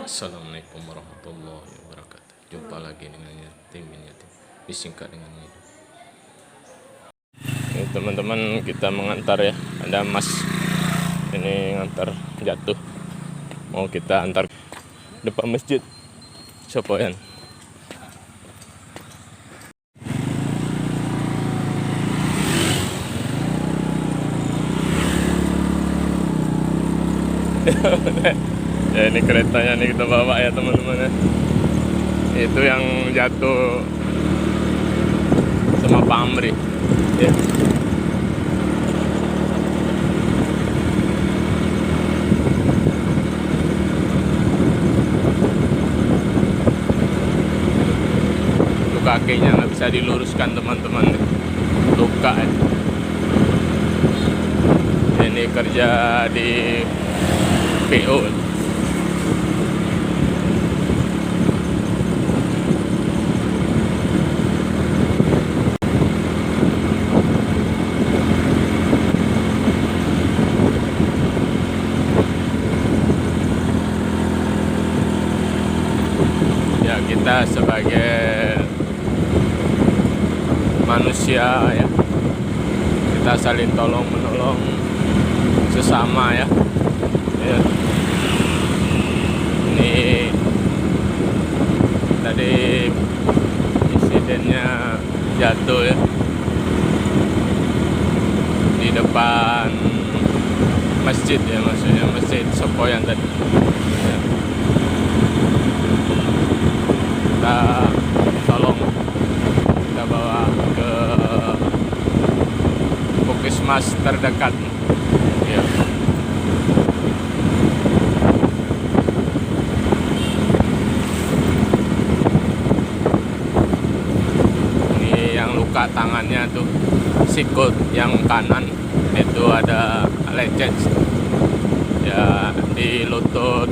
Assalamualaikum warahmatullahi wabarakatuh. Jumpa lagi dengan Yatim bin Yatim, disingkat dengan ini. Ini teman-teman, kita mengantar ya. Ada Mas ini ngantar jatuh. Mau kita antar depan masjid Sopoyan. Ya, ini keretanya nih kita bawa ya teman-teman ya. Itu yang jatuh sama Pak Amri ya. Itu kakinya nggak bisa diluruskan teman-teman, luka ya. Ini kerja di PO. Ya, kita sebagai manusia ya, kita saling tolong menolong sesama ya. Ya. Ini tadi insidennya jatuh ya di depan masjid ya, maksudnya masjid Sopoyan tadi ya. Kita tolong, kita bawa ke puskesmas terdekat ya. Ini yang luka tangannya tuh, sikut yang kanan itu ada lecet ya di lutut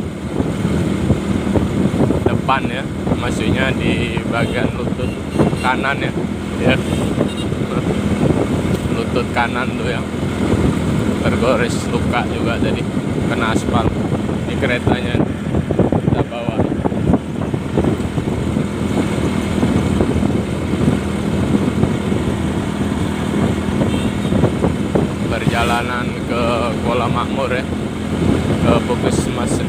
depan ya, maksudnya di bagian lutut kanan ya, ya. Lutut kanan tuh yang tergores, luka juga tadi kena aspal. Ini keretanya kita bawa. Perjalanan ke Kuala Makmur ya, ke puskesmas.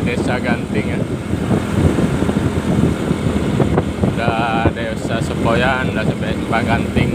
Desa Ganting ya, udah desa Sopoyan, udah sampai Pak Ganting.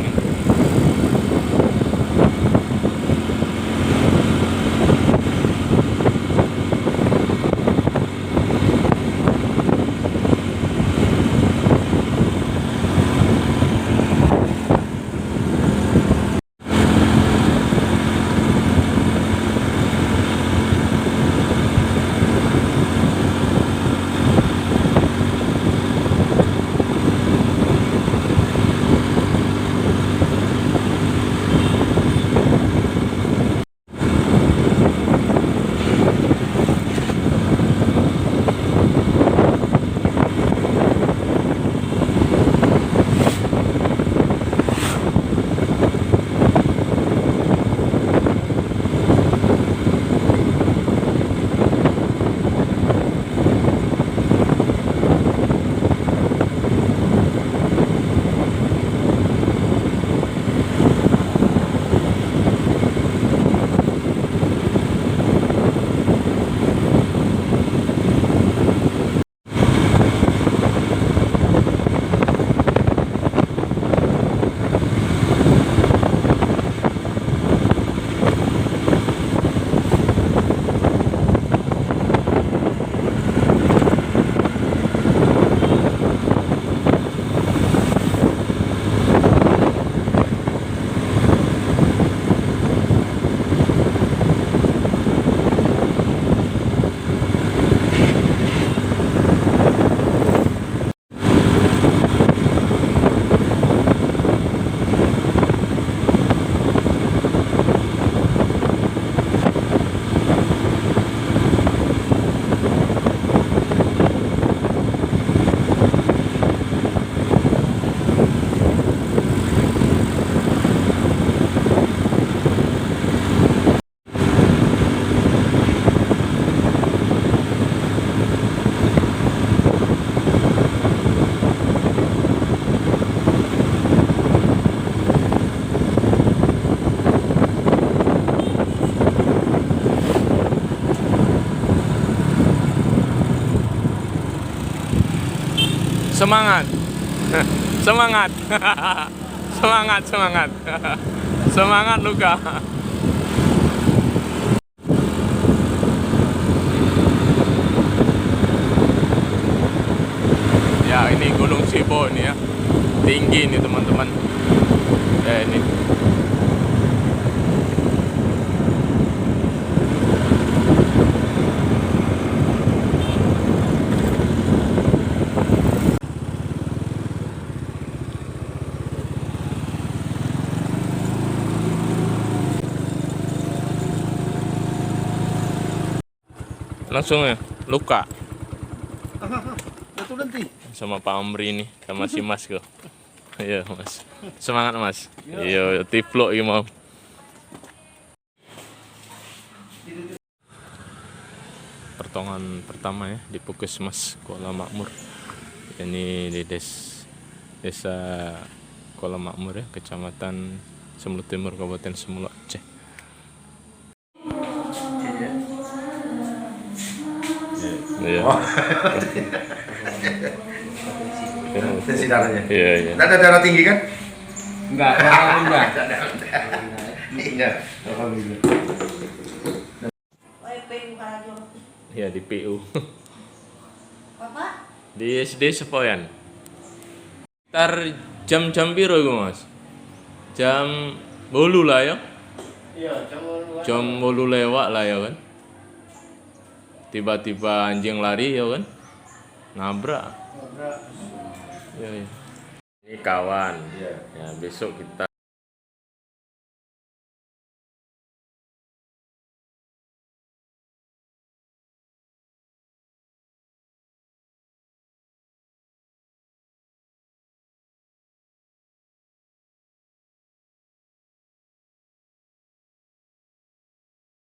Semangat. Semangat. Semangat, semangat. Semangat Luka. Ya, ini Gunung Sibo ini ya. Tinggi nih teman-teman. Ya ini. Langsung ya, Luka. Betul nanti. Sama Pak Amri ini, sama si Mas kok. Iya Mas, semangat Mas. Iya, tiplok iki mau. Pertongan pertama ya di Puskesmas Kuala Makmur. Ini di desa Kuala Makmur ya, Kecamatan Semulu Timur, Kabupaten Semulu, Aceh. Iya. Tensi darahnya. Iya, iya. Tidak ada darah tinggi kan? Enggak. Iya. Alhamdulillah. Iya di PU. Bapak? Di SD Sepoyan. Ntar jam-jam piro iku Mas? Jam 8 lah ya. Iya, Jam 8 lewat lah ya kan. Tiba-tiba anjing lari ya kan. Nabrak. Ya, ya. Ini kawan. Ya, besok kita